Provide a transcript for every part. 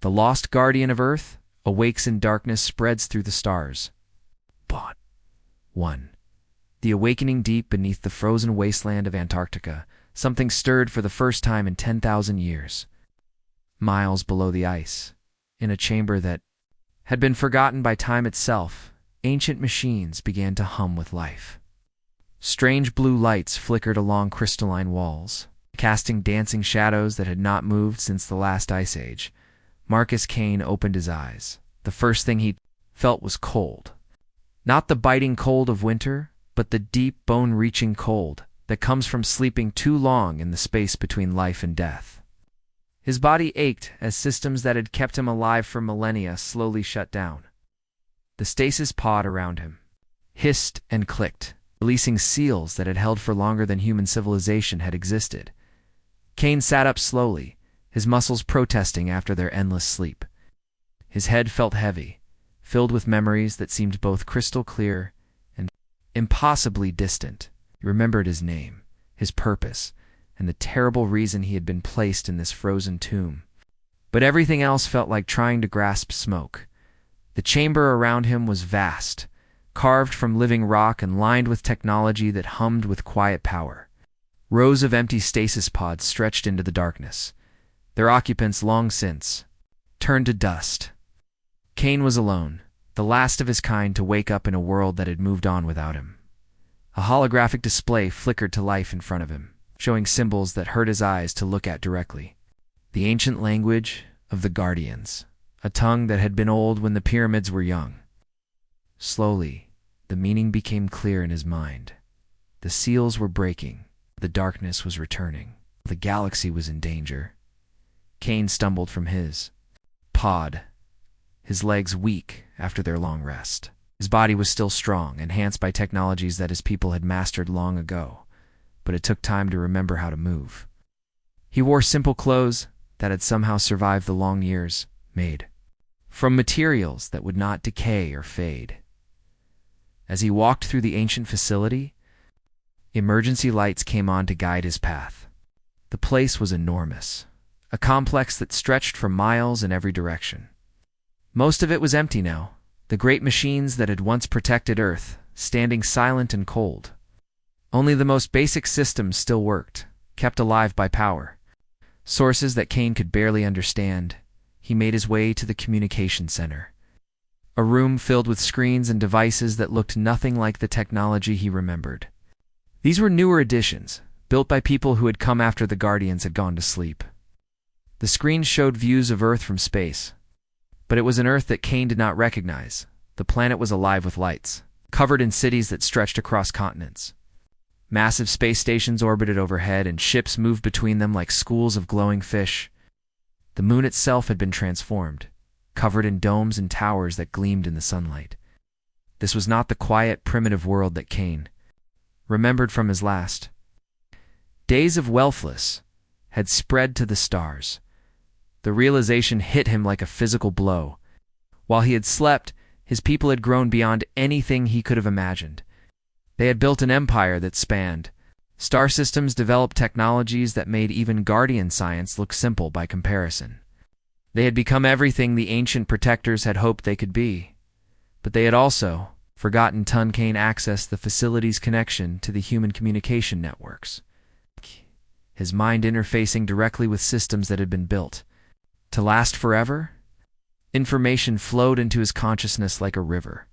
The lost guardian of Earth awakes in darkness, spreads through the stars. But 1. The awakening deep beneath the frozen wasteland of Antarctica, something stirred for the first time in 10,000 years. Miles below the ice, in a chamber that had been forgotten by time itself, ancient machines began to hum with life. Strange blue lights flickered along crystalline walls, casting dancing shadows that had not moved since the last ice age. Marcus Kane opened his eyes. The first thing he felt was cold. Not the biting cold of winter, but the deep, bone-reaching cold that comes from sleeping too long in the space between life and death. His body ached as systems that had kept him alive for millennia slowly shut down. The stasis pod around him hissed and clicked, releasing seals that had held for longer than human civilization had existed. Kane sat up slowly, his muscles protesting after their endless sleep. His head felt heavy, filled with memories that seemed both crystal clear and impossibly distant. He remembered his name, his purpose, and the terrible reason he had been placed in this frozen tomb. But everything else felt like trying to grasp smoke. The chamber around him was vast, carved from living rock and lined with technology that hummed with quiet power. Rows of empty stasis pods stretched into the darkness, their occupants long since turned to dust. Kane was alone, the last of his kind to wake up in a world that had moved on without him. A holographic display flickered to life in front of him, showing symbols that hurt his eyes to look at directly. The ancient language of the Guardians, a tongue that had been old when the pyramids were young. Slowly, the meaning became clear in his mind. The seals were breaking, the darkness was returning, the galaxy was in danger. Kane stumbled from his pod, his legs weak after their long rest. His body was still strong, enhanced by technologies that his people had mastered long ago, but it took time to remember how to move. He wore simple clothes that had somehow survived the long years, made from materials that would not decay or fade. As he walked through the ancient facility, emergency lights came on to guide his path. The place was enormous, a complex that stretched for miles in every direction. Most of it was empty now, the great machines that had once protected Earth, standing silent and cold. Only the most basic systems still worked, kept alive by power. Sources that Kane could barely understand. He made his way to the communication center, a room filled with screens and devices that looked nothing like the technology he remembered. These were newer additions, built by people who had come after the Guardians had gone to sleep. The screens showed views of Earth from space, but it was an Earth that Kane did not recognize. The planet was alive with lights, covered in cities that stretched across continents. Massive space stations orbited overhead, and ships moved between them like schools of glowing fish. The moon itself had been transformed, covered in domes and towers that gleamed in the sunlight. This was not the quiet, primitive world that Kane remembered from his last days of Welfless had spread to the stars. The realization hit him like a physical blow. While he had slept, his people had grown beyond anything he could have imagined. They had built an empire that spanned star systems, developed technologies that made even Guardian science look simple by comparison. They had become everything the ancient protectors had hoped they could be. But they had also forgotten Kane access the facility's connection to the human communication networks. His mind interfacing directly with systems that had been built to last forever. Information flowed into his consciousness like a river.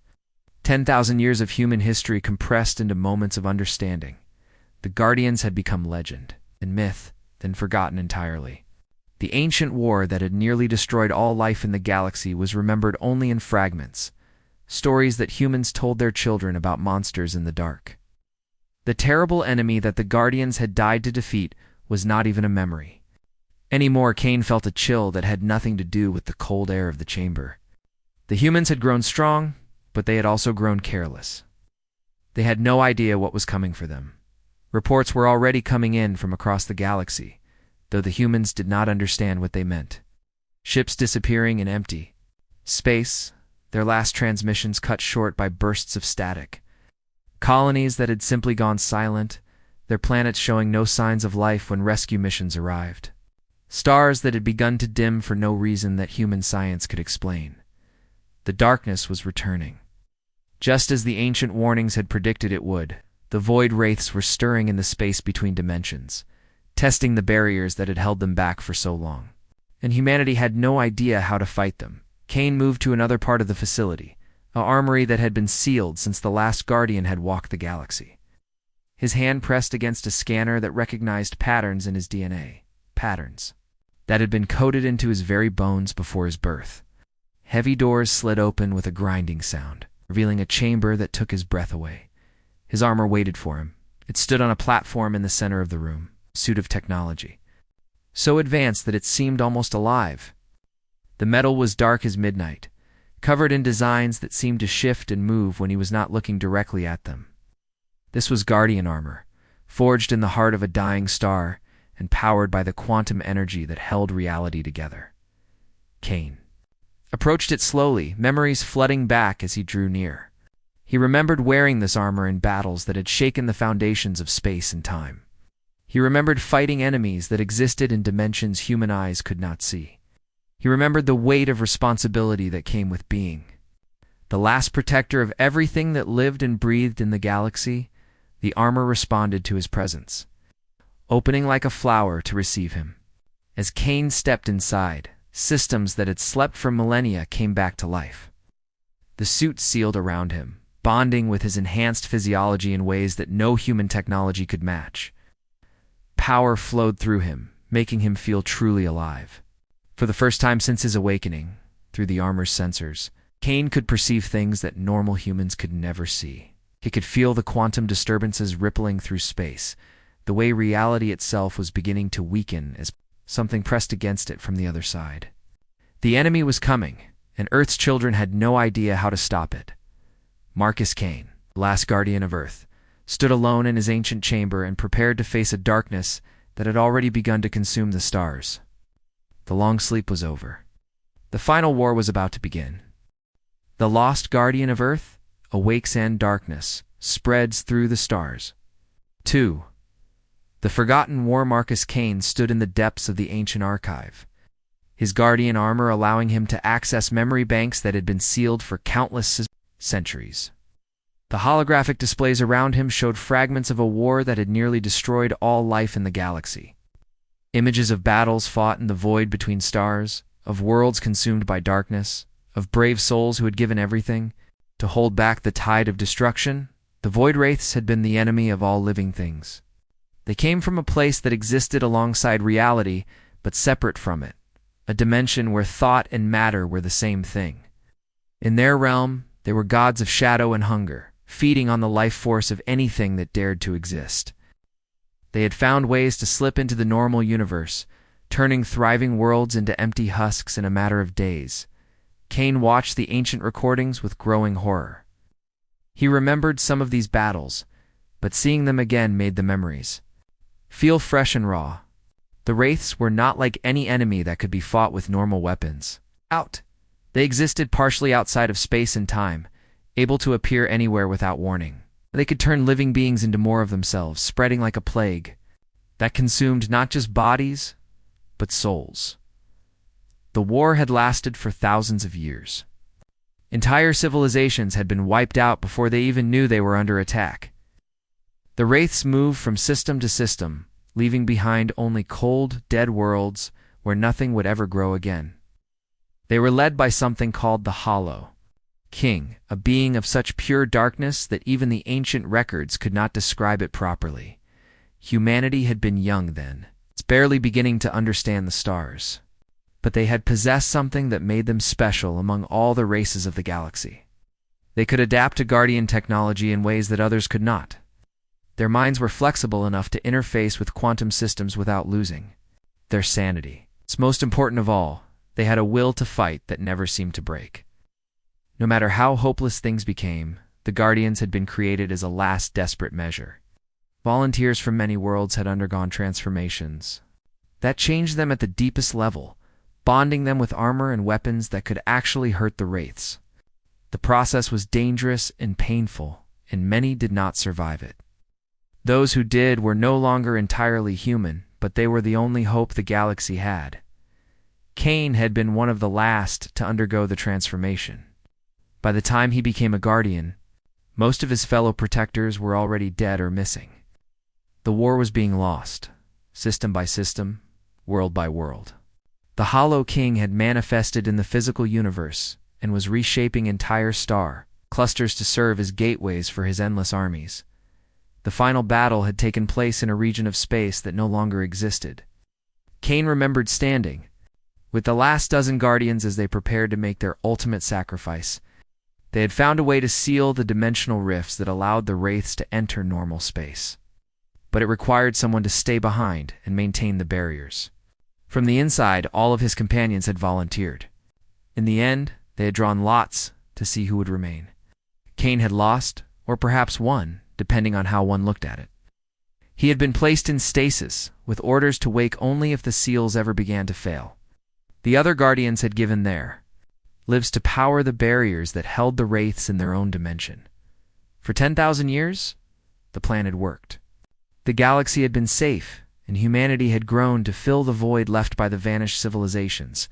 10,000 years of human history compressed into moments of understanding. The Guardians had become legend, and myth, then forgotten entirely. The ancient war that had nearly destroyed all life in the galaxy was remembered only in fragments, stories that humans told their children about monsters in the dark. The terrible enemy that the Guardians had died to defeat was not even a memory. Anymore, Kane felt a chill that had nothing to do with the cold air of the chamber. The humans had grown strong, but they had also grown careless. They had no idea what was coming for them. Reports were already coming in from across the galaxy, though the humans did not understand what they meant. Ships disappearing in empty space, their last transmissions cut short by bursts of static. Colonies that had simply gone silent, their planets showing no signs of life when rescue missions arrived. stars that had begun to dim for no reason that human science could explain. The darkness was returning. Just as the ancient warnings had predicted it would, the void wraiths were stirring in the space between dimensions, testing the barriers that had held them back for so long. And humanity had no idea how to fight them. Kane moved to another part of the facility, an armory that had been sealed since the last Guardian had walked the galaxy. His hand pressed against a scanner that recognized patterns in his DNA, patterns that had been coded into his very bones before his birth. Heavy doors slid open with a grinding sound, revealing a chamber that took his breath away. His armor waited for him. It stood on a platform in the center of the room, a suit of technology, so advanced that it seemed almost alive. The metal was dark as midnight, covered in designs that seemed to shift and move when he was not looking directly at them. This was Guardian armor, forged in the heart of a dying star and powered by the quantum energy that held reality together. Kane approached it slowly, memories flooding back as he drew near. He remembered wearing this armor in battles that had shaken the foundations of space and time. He remembered fighting enemies that existed in dimensions human eyes could not see. He remembered the weight of responsibility that came with being the last protector of everything that lived and breathed in the galaxy. The armor responded to his presence, opening like a flower to receive him. As Kane stepped inside, systems that had slept for millennia came back to life. The suit sealed around him, bonding with his enhanced physiology in ways that no human technology could match. Power flowed through him, making him feel truly alive. For the first time since his awakening, through the armor's sensors, Kane could perceive things that normal humans could never see. He could feel the quantum disturbances rippling through space, the way reality itself was beginning to weaken as something pressed against it from the other side. The enemy was coming, and Earth's children had no idea how to stop it. Marcus Kane, last Guardian of Earth, stood alone in his ancient chamber and prepared to face a darkness that had already begun to consume the stars. The long sleep was over. The final war was about to begin. The lost Guardian of Earth awakes and darkness spreads through the stars. 2. The forgotten war. Marcus Kane stood in the depths of the ancient archive, his Guardian armor allowing him to access memory banks that had been sealed for countless centuries. The holographic displays around him showed fragments of a war that had nearly destroyed all life in the galaxy. Images of battles fought in the void between stars, of worlds consumed by darkness, of brave souls who had given everything to hold back the tide of destruction. The void wraiths had been the enemy of all living things. They came from a place that existed alongside reality, but separate from it, a dimension where thought and matter were the same thing. In their realm, they were gods of shadow and hunger, feeding on the life force of anything that dared to exist. They had found ways to slip into the normal universe, turning thriving worlds into empty husks in a matter of days. Kane watched the ancient recordings with growing horror. He remembered some of these battles, but seeing them again made the memories feel fresh and raw. The wraiths were not like any enemy that could be fought with normal weapons. They existed partially outside of space and time, able to appear anywhere without warning. They could turn living beings into more of themselves, spreading like a plague that consumed not just bodies, but souls. The war had lasted for thousands of years. Entire civilizations had been wiped out before they even knew they were under attack. The wraiths moved from system to system, leaving behind only cold, dead worlds where nothing would ever grow again. They were led by something called the Hollow King, a being of such pure darkness that even the ancient records could not describe it properly. Humanity had been young then, barely beginning to understand the stars. But they had possessed something that made them special among all the races of the galaxy. They could adapt to Guardian technology in ways that others could not. Their minds were flexible enough to interface with quantum systems without losing their sanity. It's most important of all, they had a will to fight that never seemed to break. No matter how hopeless things became, the Guardians had been created as a last desperate measure. Volunteers from many worlds had undergone transformations that changed them at the deepest level, bonding them with armor and weapons that could actually hurt the wraiths. The process was dangerous and painful, and many did not survive it. Those who did were no longer entirely human, but they were the only hope the galaxy had. Kane had been one of the last to undergo the transformation. By the time he became a guardian, most of his fellow protectors were already dead or missing. The war was being lost, system by system, world by world. The Hollow King had manifested in the physical universe and was reshaping entire star clusters to serve as gateways for his endless armies. The final battle had taken place in a region of space that no longer existed. Kane remembered standing with the last dozen guardians as they prepared to make their ultimate sacrifice. They had found a way to seal the dimensional rifts that allowed the wraiths to enter normal space. But it required someone to stay behind and maintain the barriers. From the inside, all of his companions had volunteered. In the end, they had drawn lots to see who would remain. Kane had lost, or perhaps won, depending on how one looked at it. He had been placed in stasis, with orders to wake only if the seals ever began to fail. The other guardians had given their lives to power the barriers that held the wraiths in their own dimension. For 10,000 years, the plan had worked. The galaxy had been safe, and humanity had grown to fill the void left by the vanished civilizations.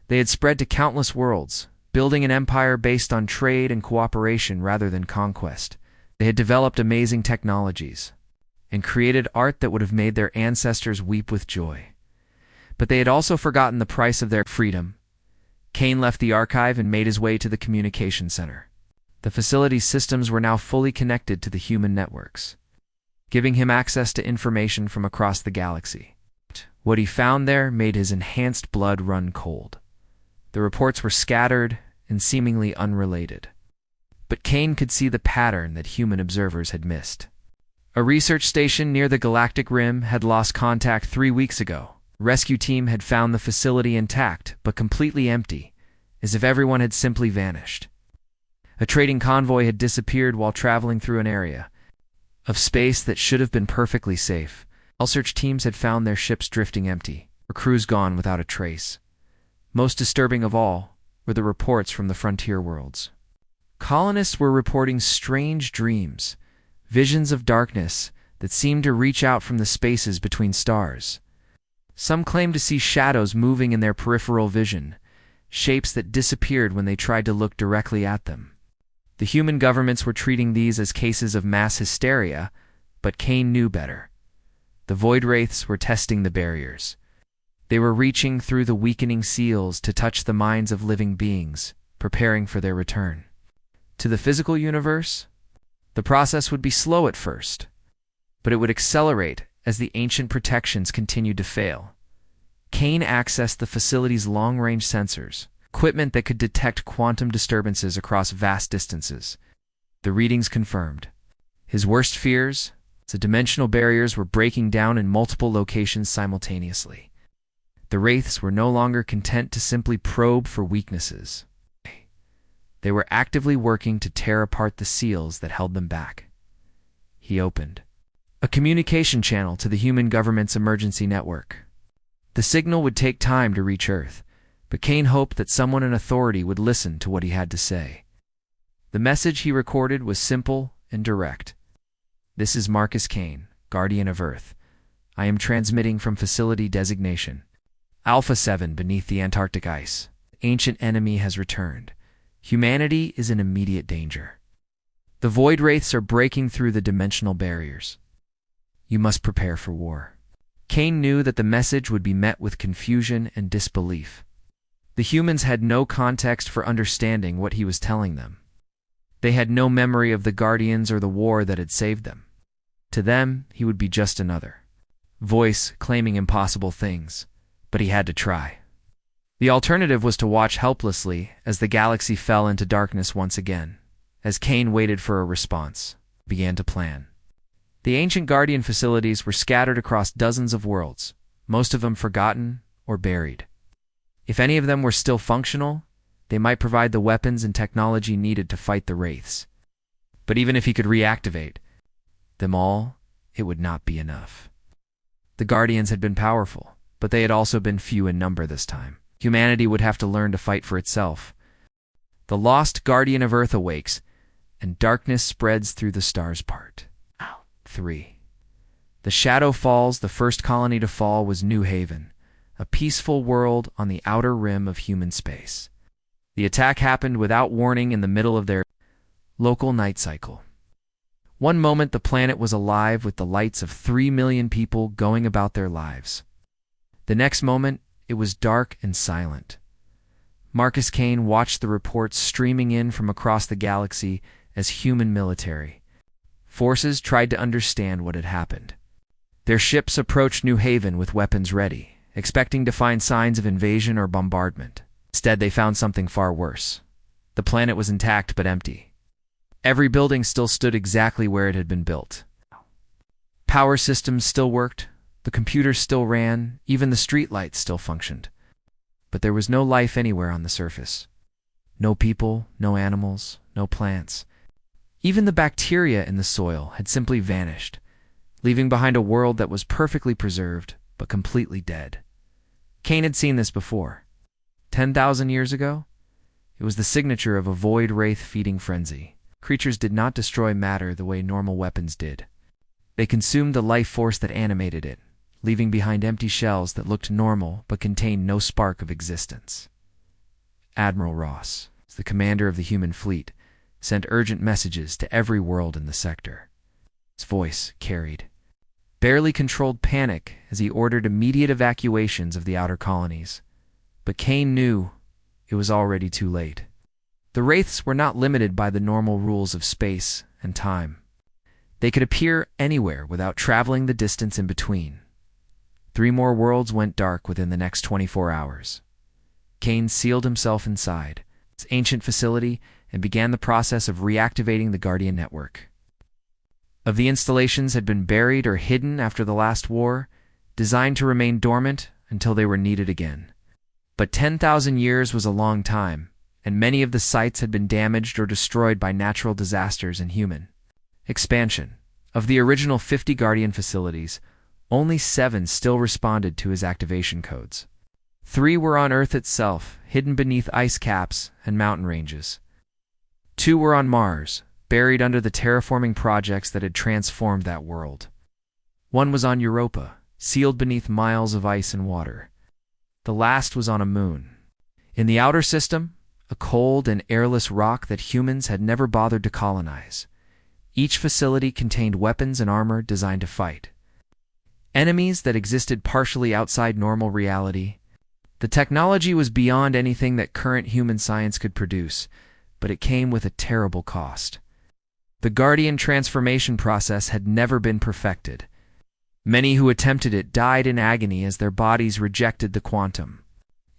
They had spread to countless worlds, building an empire based on trade and cooperation rather than conquest. They had developed amazing technologies and created art that would have made their ancestors weep with joy. But they had also forgotten the price of their freedom. Kane left the archive and made his way to the communication center. The facility's systems were now fully connected to the human networks, giving him access to information from across the galaxy. What he found there made his enhanced blood run cold. The reports were scattered and seemingly unrelated. But Kane could see the pattern that human observers had missed. A research station near the galactic rim had lost contact 3 weeks ago. Rescue team had found the facility intact, but completely empty, as if everyone had simply vanished. A trading convoy had disappeared while traveling through an area of space that should have been perfectly safe. All search teams had found their ships drifting empty, or crews gone without a trace. Most disturbing of all were the reports from the frontier worlds. Colonists were reporting strange dreams, visions of darkness that seemed to reach out from the spaces between stars. Some claimed to see shadows moving in their peripheral vision, shapes that disappeared when they tried to look directly at them. The human governments were treating these as cases of mass hysteria, but Kane knew better. The Void Wraiths were testing the barriers. They were reaching through the weakening seals to touch the minds of living beings, preparing for their return. To the physical universe, the process would be slow at first, but it would accelerate as the ancient protections continued to fail. Kane accessed the facility's long-range sensors, equipment that could detect quantum disturbances across vast distances. The readings confirmed his worst fears. The dimensional barriers were breaking down in multiple locations simultaneously. The Wraiths were no longer content to simply probe for weaknesses. They were actively working to tear apart the seals that held them back. He opened a communication channel to the human government's emergency network. The signal would take time to reach Earth, but Kane hoped that someone in authority would listen to what he had to say. The message he recorded was simple and direct. "This is Marcus Kane, Guardian of Earth. I am transmitting from facility designation Alpha 7 beneath the Antarctic ice. The ancient enemy has returned. Humanity is in immediate danger. The Void Wraiths are breaking through the dimensional barriers. You must prepare for war." Kane knew that the message would be met with confusion and disbelief. The humans had no context for understanding what he was telling them. They had no memory of the Guardians or the war that had saved them. To them, he would be just another voice claiming impossible things, but he had to try. The alternative was to watch helplessly as the galaxy fell into darkness once again. As Kane waited for a response, he began to plan. The ancient Guardian facilities were scattered across dozens of worlds, most of them forgotten or buried. If any of them were still functional, they might provide the weapons and technology needed to fight the Wraiths. But even if he could reactivate them all, it would not be enough. The Guardians had been powerful, but they had also been few in number this time. Humanity would have to learn to fight for itself. The lost Guardian of Earth awakes, and darkness spreads through the stars. Part 3. The shadow falls, the first colony to fall was New Haven, a peaceful world on the outer rim of human space. The attack happened without warning in the middle of their local night cycle. One moment the planet was alive with the lights of 3 million people going about their lives. The next moment, it was dark and silent. Marcus Kane watched the reports streaming in from across the galaxy as human military forces tried to understand what had happened. Their ships approached New Haven with weapons ready, expecting to find signs of invasion or bombardment. Instead, they found something far worse. The planet was intact but empty. Every building still stood exactly where it had been built. Power systems still worked, the computers still ran, even the streetlights still functioned. But there was no life anywhere on the surface. No people, no animals, no plants. Even the bacteria in the soil had simply vanished, leaving behind a world that was perfectly preserved, but completely dead. Kane had seen this before. 10,000 years ago, it was the signature of a void wraith-feeding frenzy. Creatures did not destroy matter the way normal weapons did. They consumed the life force that animated it, leaving behind empty shells that looked normal but contained no spark of existence. Admiral Ross, the commander of the human fleet, sent urgent messages to every world in the sector. His voice carried barely controlled panic as he ordered immediate evacuations of the outer colonies. But Kane knew it was already too late. The wraiths were not limited by the normal rules of space and time. They could appear anywhere without traveling the distance in between. 3 more worlds went dark within the next 24 hours. Kane sealed himself inside its ancient facility and began the process of reactivating the Guardian network. Of the installations had been buried or hidden after the last war, designed to remain dormant until they were needed again. But 10,000 years was a long time, and many of the sites had been damaged or destroyed by natural disasters and human expansion. Of the original 50 Guardian facilities, only 7 still responded to his activation codes. 3 were on Earth itself, hidden beneath ice caps and mountain ranges. 2 were on Mars, buried under the terraforming projects that had transformed that world. 1 was on Europa, sealed beneath miles of ice and water. The last was on a moon. In the outer system, a cold and airless rock that humans had never bothered to colonize. Each facility contained weapons and armor designed to fight enemies that existed partially outside normal reality. The technology was beyond anything that current human science could produce, but it came with a terrible cost. The Guardian transformation process had never been perfected. Many who attempted it died in agony as their bodies rejected the quantum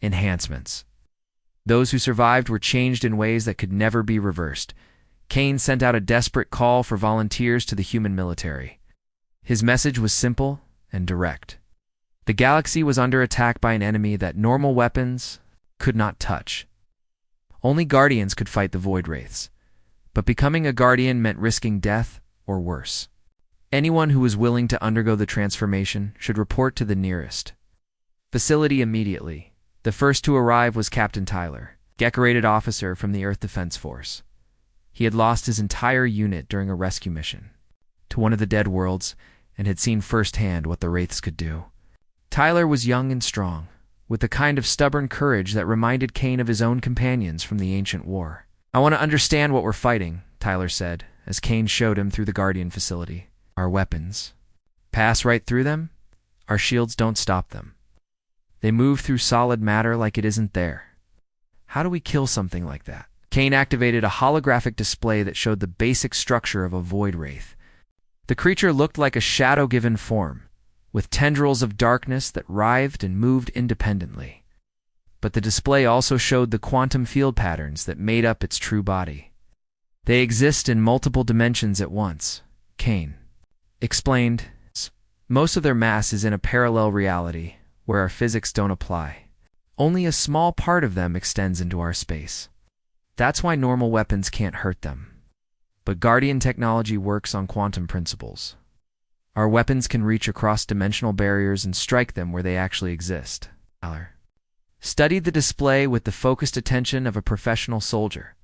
enhancements. Those who survived were changed in ways that could never be reversed. Kane sent out a desperate call for volunteers to the human military. His message was simple and direct. The galaxy was under attack by an enemy that normal weapons could not touch. Only Guardians could fight the Void Wraiths, but becoming a Guardian meant risking death or worse. Anyone who was willing to undergo the transformation should report to the nearest facility immediately. The first to arrive was Captain Tyler, decorated officer from the Earth Defense Force. He had lost his entire unit during a rescue mission to one of the dead worlds and had seen firsthand what the Wraiths could do. Tyler was young and strong, with the kind of stubborn courage that reminded Kane of his own companions from the ancient war. "I want to understand what we're fighting," Tyler said, as Kane showed him through the Guardian facility. "Our weapons pass right through them? Our shields don't stop them. They move through solid matter like it isn't there. How do we kill something like that?" Kane activated a holographic display that showed the basic structure of a void wraith. The creature looked like a shadow-given form, with tendrils of darkness that writhed and moved independently. But the display also showed the quantum field patterns that made up its true body. "They exist in multiple dimensions at once," Kane explained. "Most of their mass is in a parallel reality, where our physics don't apply. Only a small part of them extends into our space. That's why normal weapons can't hurt them. But Guardian technology works on quantum principles. Our weapons can reach across dimensional barriers and strike them where they actually exist." Tyler studied the display with the focused attention of a professional soldier.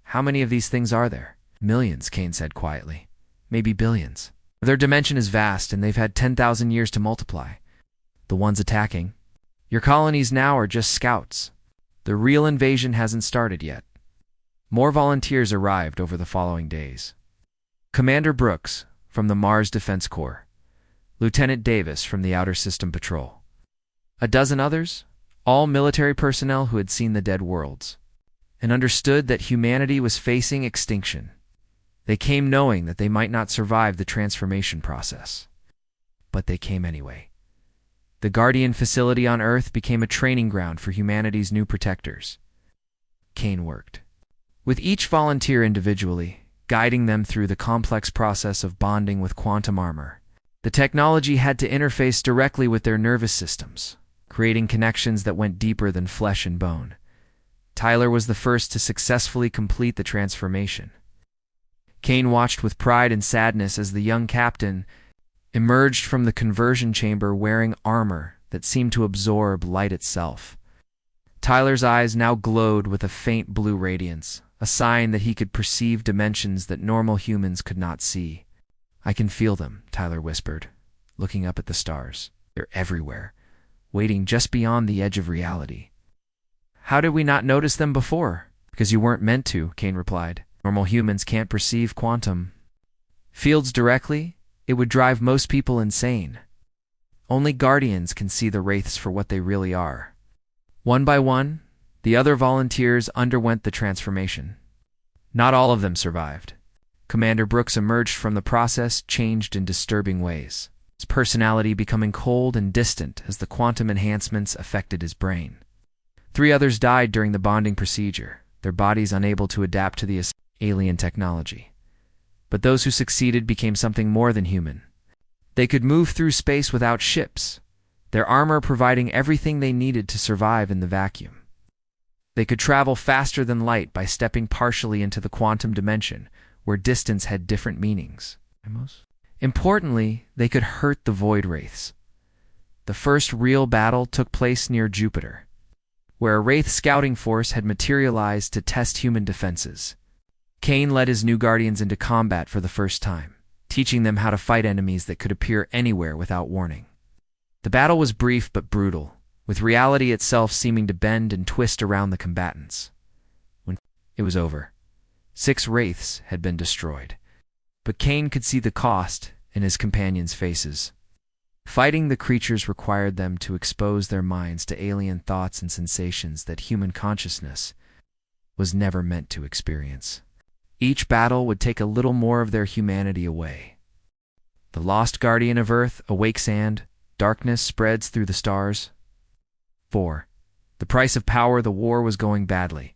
"How many of these things are there?" "Millions," Kane said quietly. "Maybe billions." Their dimension is vast, and they've had 10,000 years to multiply. The ones attacking. Your colonies now are just scouts. The real invasion hasn't started yet. More volunteers arrived over the following days. Commander Brooks, from the Mars Defense Corps. Lieutenant Davis, from the Outer System Patrol. A dozen others, all military personnel who had seen the dead worlds, and understood that humanity was facing extinction. They came knowing that they might not survive the transformation process. But they came anyway. The Guardian facility on Earth became a training ground for humanity's new protectors. Kane worked with each volunteer individually, guiding them through the complex process of bonding with quantum armor. The technology had to interface directly with their nervous systems, creating connections that went deeper than flesh and bone. Tyler was the first to successfully complete the transformation. Kane watched with pride and sadness as the young captain emerged from the conversion chamber wearing armor that seemed to absorb light itself. Tyler's eyes now glowed with a faint blue radiance, a sign that he could perceive dimensions that normal humans could not see. "I can feel them," Tyler whispered, looking up at the stars. "They're everywhere, waiting just beyond the edge of reality." "How did we not notice them before?" "Because you weren't meant to," Kane replied. "Normal humans can't perceive quantum fields directly. It would drive most people insane. Only Guardians can see the wraiths for what they really are." One by one, the other volunteers underwent the transformation. Not all of them survived. Commander Brooks emerged from the process changed in disturbing ways, his personality becoming cold and distant as the quantum enhancements affected his brain. 3 others died during the bonding procedure, their bodies unable to adapt to the alien technology. But those who succeeded became something more than human. They could move through space without ships, their armor providing everything they needed to survive in the vacuum. They could travel faster than light by stepping partially into the quantum dimension, where distance had different meanings. Importantly, they could hurt the void wraiths. The first real battle took place near Jupiter, where a wraith scouting force had materialized to test human defenses. Kane led his new Guardians into combat for the first time, teaching them how to fight enemies that could appear anywhere without warning. The battle was brief but brutal, with reality itself seeming to bend and twist around the combatants. When it was over, 6 wraiths had been destroyed, but Kane could see the cost in his companions' faces. Fighting the creatures required them to expose their minds to alien thoughts and sensations that human consciousness was never meant to experience. Each battle would take a little more of their humanity away. The lost Guardian of Earth awakes and darkness spreads through the stars. 4. The price of power. The war was going badly.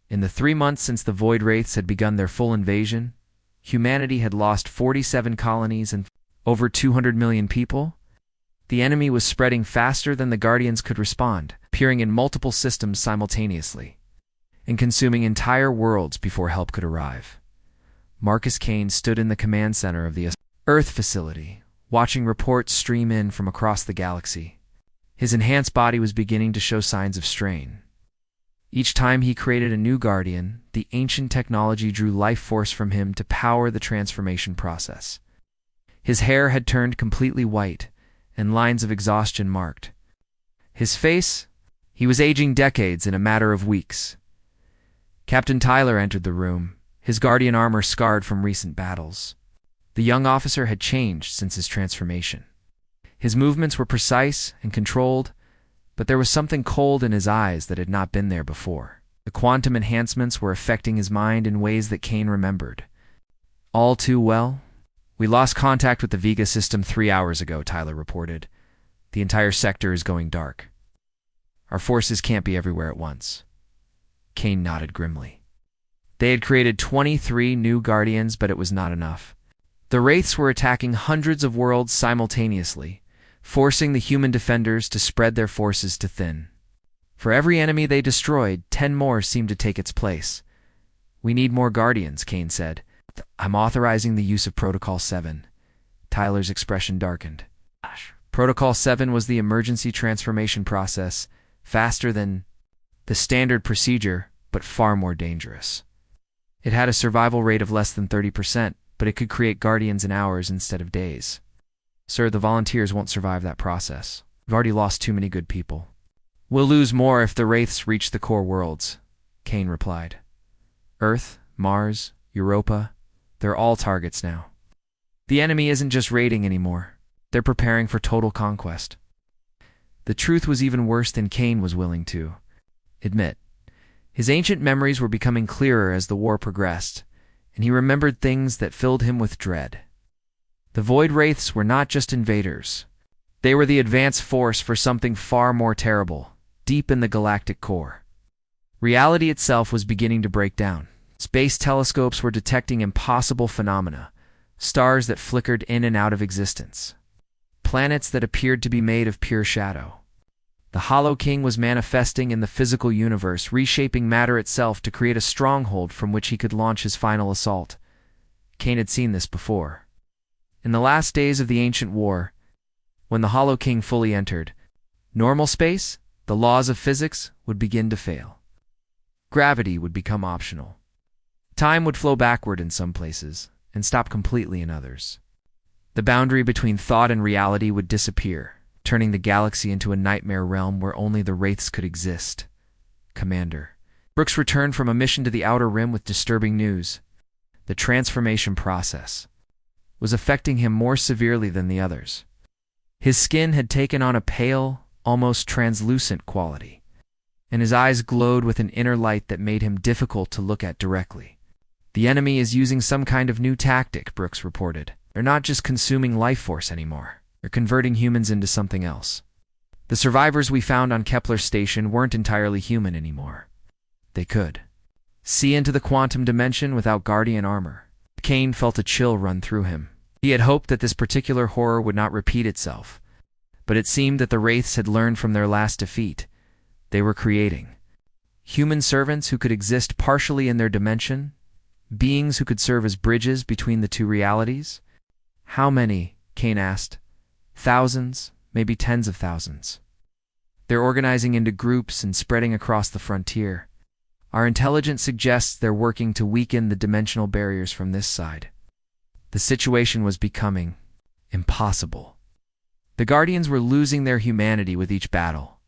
In the 3 months since the Void Wraiths had begun their full invasion, humanity had lost 47 colonies and over 200 million people. The enemy was spreading faster than the Guardians could respond, appearing in multiple systems simultaneously, and consuming entire worlds before help could arrive. Marcus Kane stood in the command center of the Earth facility, watching reports stream in from across the galaxy. His enhanced body was beginning to show signs of strain. Each time he created a new Guardian, the ancient technology drew life force from him to power the transformation process. His hair had turned completely white, and lines of exhaustion marked his face. He was aging decades in a matter of weeks. Captain Tyler entered the room, his Guardian armor scarred from recent battles. The young officer had changed since his transformation. His movements were precise and controlled, but there was something cold in his eyes that had not been there before. The quantum enhancements were affecting his mind in ways that Kane remembered all too well. "We lost contact with the Vega system 3 hours ago," Tyler reported. "The entire sector is going dark. Our forces can't be everywhere at once." Kane nodded grimly. They had created 23 new Guardians, but it was not enough. The Wraiths were attacking hundreds of worlds simultaneously, forcing the human defenders to spread their forces to thin. For every enemy they destroyed, 10 more seemed to take its place. "We need more Guardians," Kane said. "I'm authorizing the use of Protocol 7. Tyler's expression darkened. Protocol 7 was the emergency transformation process, faster than the standard procedure, but far more dangerous. It had a survival rate of less than 30%, but it could create guardians in hours instead of days. Sir, the volunteers won't survive that process. We've already lost too many good people. We'll lose more if the wraiths reach the core worlds, Kane replied. Earth, Mars, Europa, they're all targets now. The enemy isn't just raiding anymore. They're preparing for total conquest. The truth was even worse than Kane was willing to admit. His ancient memories were becoming clearer as the war progressed, and he remembered things that filled him with dread. The Void Wraiths were not just invaders. They were the advance force for something far more terrible, deep in the galactic core. Reality itself was beginning to break down. Space telescopes were detecting impossible phenomena, stars that flickered in and out of existence, planets that appeared to be made of pure shadow. The Hollow King was manifesting in the physical universe, reshaping matter itself to create a stronghold from which he could launch his final assault. Kane had seen this before. In the last days of the ancient war, when the Hollow King fully entered normal space, the laws of physics would begin to fail. Gravity would become optional. Time would flow backward in some places and stop completely in others. The boundary between thought and reality would disappear, turning the galaxy into a nightmare realm where only the wraiths could exist. Commander Brooks returned from a mission to the Outer Rim with disturbing news. The transformation process was affecting him more severely than the others. His skin had taken on a pale, almost translucent quality, and his eyes glowed with an inner light that made him difficult to look at directly. The enemy is using some kind of new tactic, Brooks reported. They're not just consuming life force anymore. They're converting humans into something else. The survivors we found on Kepler Station weren't entirely human anymore. They could see into the quantum dimension without guardian armor. Kane felt a chill run through him. He had hoped that this particular horror would not repeat itself, but it seemed that the wraiths had learned from their last defeat. They were creating human servants who could exist partially in their dimension, beings who could serve as bridges between the two realities. How many? Kane asked. Thousands, maybe tens of thousands. They're organizing into groups and spreading across the frontier. Our intelligence suggests they're working to weaken the dimensional barriers from this side. The situation was becoming impossible. The Guardians were losing their humanity with each battle.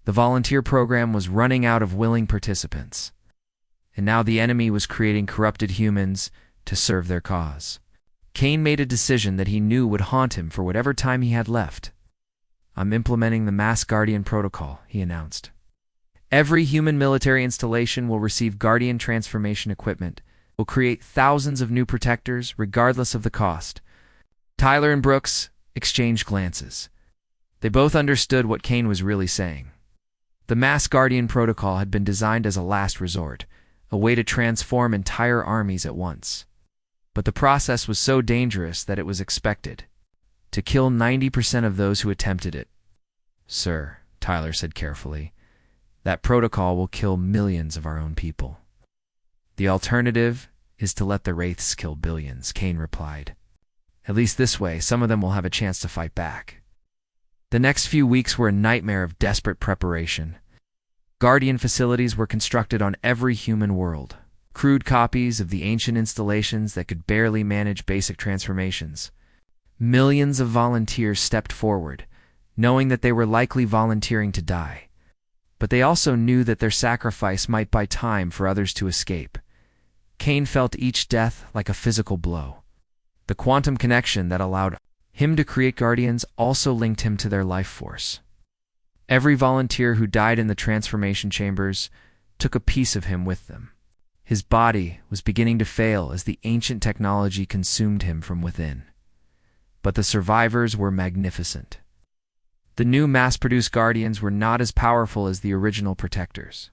The volunteer program was running out of willing participants. And now the enemy was creating corrupted humans to serve their cause. Kane made a decision that he knew would haunt him for whatever time he had left. I'm implementing the Mass Guardian Protocol, he announced. Every human military installation will receive Guardian transformation equipment. We'll create thousands of new protectors, regardless of the cost. Tyler and Brooks exchanged glances. They both understood what Kane was really saying. The Mass Guardian Protocol had been designed as a last resort, a way to transform entire armies at once. But the process was so dangerous that it was expected to kill 90% of those who attempted it. Sir, Tyler said carefully, that protocol will kill millions of our own people. The alternative is to let the wraiths kill billions, Kane replied. At least this way, some of them will have a chance to fight back. The next few weeks were a nightmare of desperate preparation. Guardian facilities were constructed on every human world. Crude copies of the ancient installations that could barely manage basic transformations. Millions of volunteers stepped forward, knowing that they were likely volunteering to die. But they also knew that their sacrifice might buy time for others to escape. Kane felt each death like a physical blow. The quantum connection that allowed him to create Guardians also linked him to their life force. Every volunteer who died in the transformation chambers took a piece of him with them. His body was beginning to fail as the ancient technology consumed him from within. But the survivors were magnificent. The new mass-produced Guardians were not as powerful as the original protectors,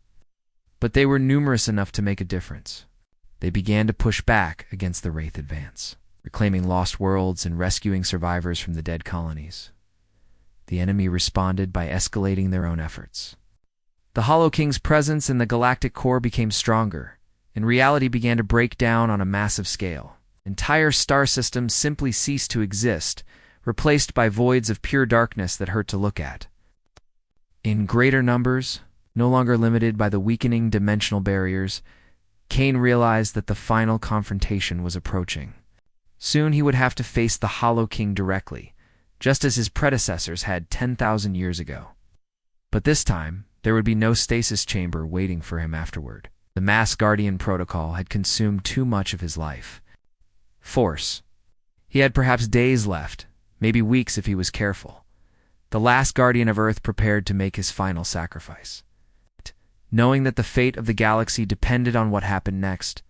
but they were numerous enough to make a difference. They began to push back against the Wraith advance, reclaiming lost worlds and rescuing survivors from the dead colonies. The enemy responded by escalating their own efforts. The Hollow King's presence in the galactic core became stronger, and reality began to break down on a massive scale. Entire star systems simply ceased to exist, replaced by voids of pure darkness that hurt to look at. In greater numbers, no longer limited by the weakening dimensional barriers, Kane realized that the final confrontation was approaching. Soon he would have to face the Hollow King directly, just as his predecessors had 10,000 years ago. But this time, there would be no stasis chamber waiting for him afterward. The Mass Guardian protocol had consumed too much of his life. Force. He had perhaps days left, maybe weeks if he was careful. The last Guardian of Earth prepared to make his final sacrifice. Knowing that the fate of the galaxy depended on what happened next,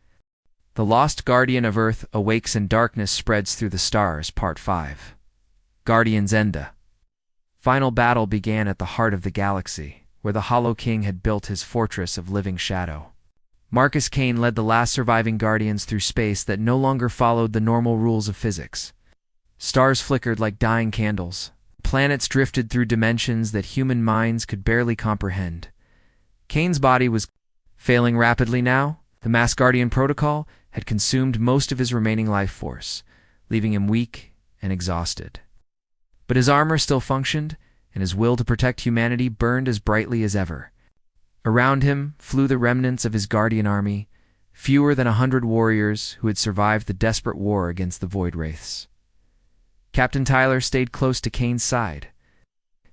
the lost Guardian of Earth awakes and darkness spreads through the stars, Part 5. Guardians Enda. Final battle began at the heart of the galaxy, where the Hollow King had built his fortress of living shadow. Marcus Kane led the last surviving Guardians through space that no longer followed the normal rules of physics. Stars flickered like dying candles. Planets drifted through dimensions that human minds could barely comprehend. Kane's body was failing rapidly now. The Mass Guardian protocol had consumed most of his remaining life force, leaving him weak and exhausted. But his armor still functioned, and his will to protect humanity burned as brightly as ever. Around him flew the remnants of his Guardian army, fewer than 100 warriors who had survived the desperate war against the Void Wraiths. Captain Tyler stayed close to Kane's side,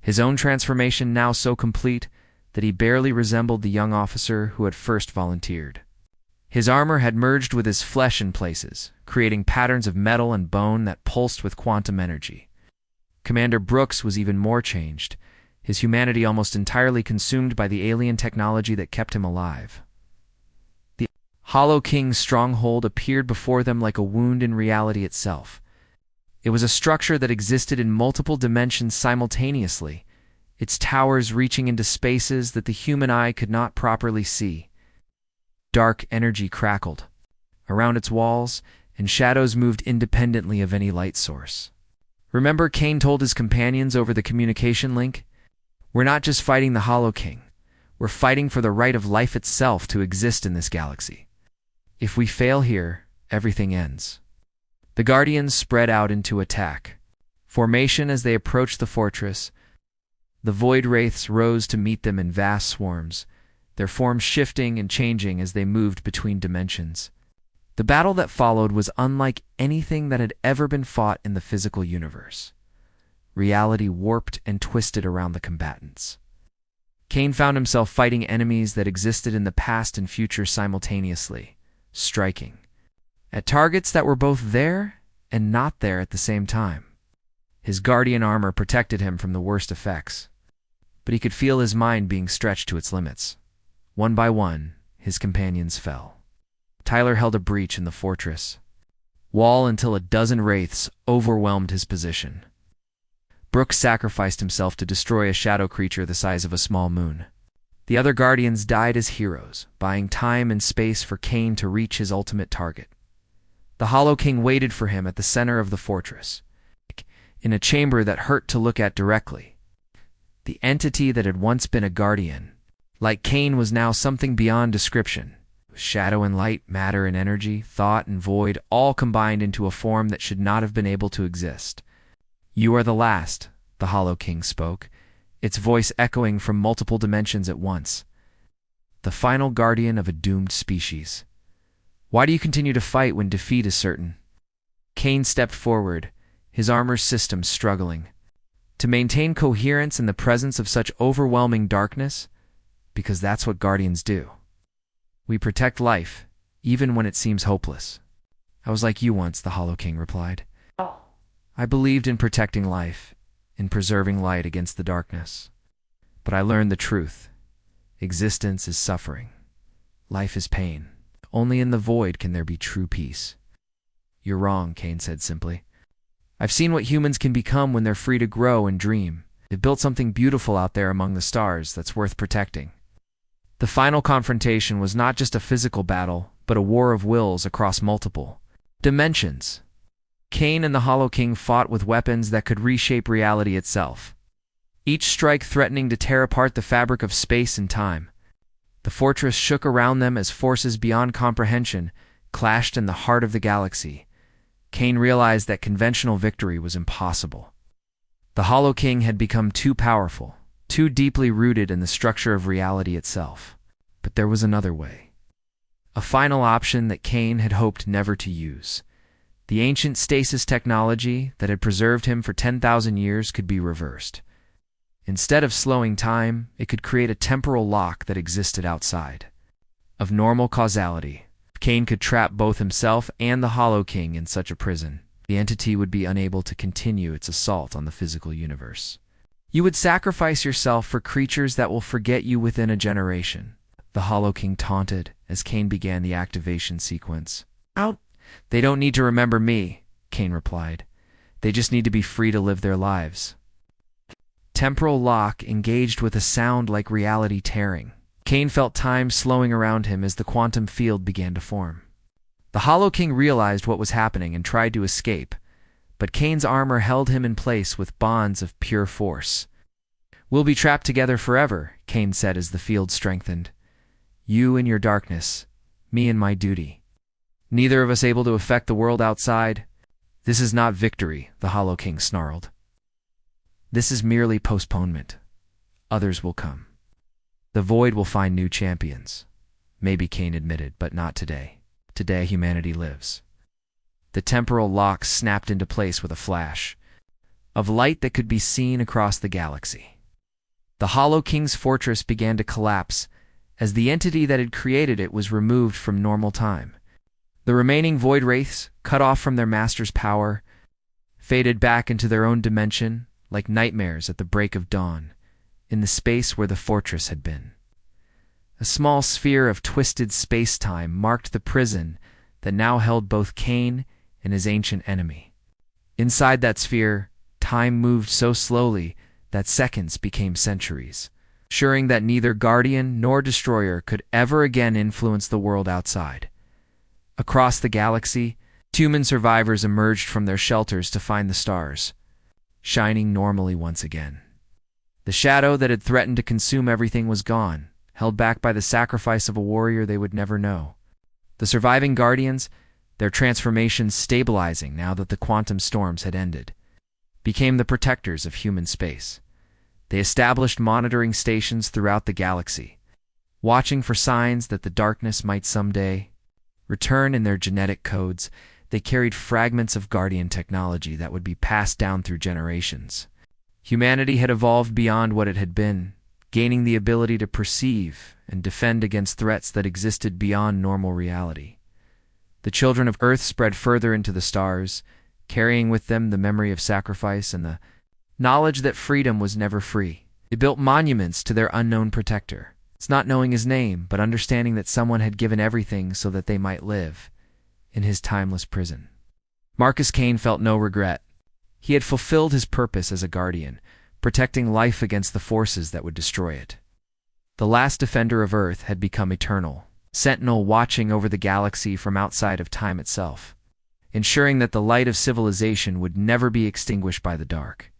his own transformation now so complete that he barely resembled the young officer who had first volunteered. His armor had merged with his flesh in places, creating patterns of metal and bone that pulsed with quantum energy. Commander Brooks was even more changed, his humanity almost entirely consumed by the alien technology that kept him alive. The Hollow King's stronghold appeared before them like a wound in reality itself. It was a structure that existed in multiple dimensions simultaneously, its towers reaching into spaces that the human eye could not properly see. Dark energy crackled around its walls, and shadows moved independently of any light source. Remember, Kane told his companions over the communication link, "We're not just fighting the Hollow King. We're fighting for the right of life itself to exist in this galaxy. If we fail here, everything ends." The Guardians spread out into attack formation as they approached the fortress. The Void Wraiths rose to meet them in vast swarms, their forms shifting and changing as they moved between dimensions. The battle that followed was unlike anything that had ever been fought in the physical universe. Reality warped and twisted around the combatants. Kane found himself fighting enemies that existed in the past and future simultaneously, striking at targets that were both there and not there at the same time. His Guardian armor protected him from the worst effects, but he could feel his mind being stretched to its limits. One by one, his companions fell. Tyler held a breach in the fortress wall until a dozen wraiths overwhelmed his position. Brooks sacrificed himself to destroy a shadow creature the size of a small moon. The other Guardians died as heroes, buying time and space for Kane to reach his ultimate target. The Hollow King waited for him at the center of the fortress, in a chamber that hurt to look at directly. The entity that had once been a Guardian, like Kane, was now something beyond description. Shadow and light, matter and energy, thought and void, all combined into a form that should not have been able to exist. "You are the last," the Hollow King spoke, its voice echoing from multiple dimensions at once. "The final guardian of a doomed species. Why do you continue to fight when defeat is certain?" Kane stepped forward, his armor system struggling. To maintain coherence in the presence of such overwhelming darkness, because that's what Guardians do. "We protect life, even when it seems hopeless." "I was like you once," the Hollow King replied. "I believed in protecting life, in preserving light against the darkness. But I learned the truth. Existence is suffering. Life is pain. Only in the void can there be true peace." "You're wrong," Kane said simply. "I've seen what humans can become when they're free to grow and dream. They've built something beautiful out there among the stars that's worth protecting." The final confrontation was not just a physical battle, but a war of wills across multiple dimensions. Kane and the Hollow King fought with weapons that could reshape reality itself, each strike threatening to tear apart the fabric of space and time. The fortress shook around them as forces beyond comprehension clashed in the heart of the galaxy. Kane realized that conventional victory was impossible. The Hollow King had become too powerful, too deeply rooted in the structure of reality itself. But there was another way. A final option that Kane had hoped never to use. The ancient stasis technology that had preserved him for 10,000 years could be reversed. Instead of slowing time, it could create a temporal lock that existed outside of normal causality. Kane could trap both himself and the Hollow King in such a prison. The entity would be unable to continue its assault on the physical universe. You would sacrifice yourself for creatures that will forget you within a generation, the Hollow King taunted as Kane began the activation sequence. Out. They don't need to remember me, Kane replied. They just need to be free to live their lives. Temporal lock engaged with a sound like reality tearing. Kane felt time slowing around him as the quantum field began to form. The Hollow King realized what was happening and tried to escape, but Kane's armor held him in place with bonds of pure force. We'll be trapped together forever, Kane said as the field strengthened. You in your darkness, me in my duty. Neither of us able to affect the world outside. This is not victory, the Hollow King snarled. This is merely postponement. Others will come. The void will find new champions. Maybe, Kane admitted, but not today. Today humanity lives. The temporal lock snapped into place with a flash of light that could be seen across the galaxy. The Hollow King's fortress began to collapse as the entity that had created it was removed from normal time. The remaining void wraiths, cut off from their master's power, faded back into their own dimension like nightmares at the break of dawn in the space where the fortress had been. A small sphere of twisted space-time marked the prison that now held both Kane and his ancient enemy. Inside that sphere, time moved so slowly that seconds became centuries, ensuring that neither Guardian nor Destroyer could ever again influence the world outside. Across the galaxy, human survivors emerged from their shelters to find the stars, shining normally once again. The shadow that had threatened to consume everything was gone, held back by the sacrifice of a warrior they would never know. The surviving Guardians, their transformations stabilizing now that the quantum storms had ended, became the protectors of human space. They established monitoring stations throughout the galaxy, watching for signs that the darkness might someday return. In their genetic codes, they carried fragments of Guardian technology that would be passed down through generations. Humanity had evolved beyond what it had been, gaining the ability to perceive and defend against threats that existed beyond normal reality. The children of Earth spread further into the stars, carrying with them the memory of sacrifice and the knowledge that freedom was never free. They built monuments to their unknown protector. It's not knowing his name, but understanding that someone had given everything so that they might live in his timeless prison. Marcus Kane felt no regret. He had fulfilled his purpose as a guardian, protecting life against the forces that would destroy it. The last defender of Earth had become eternal, sentinel watching over the galaxy from outside of time itself, ensuring that the light of civilization would never be extinguished by the dark.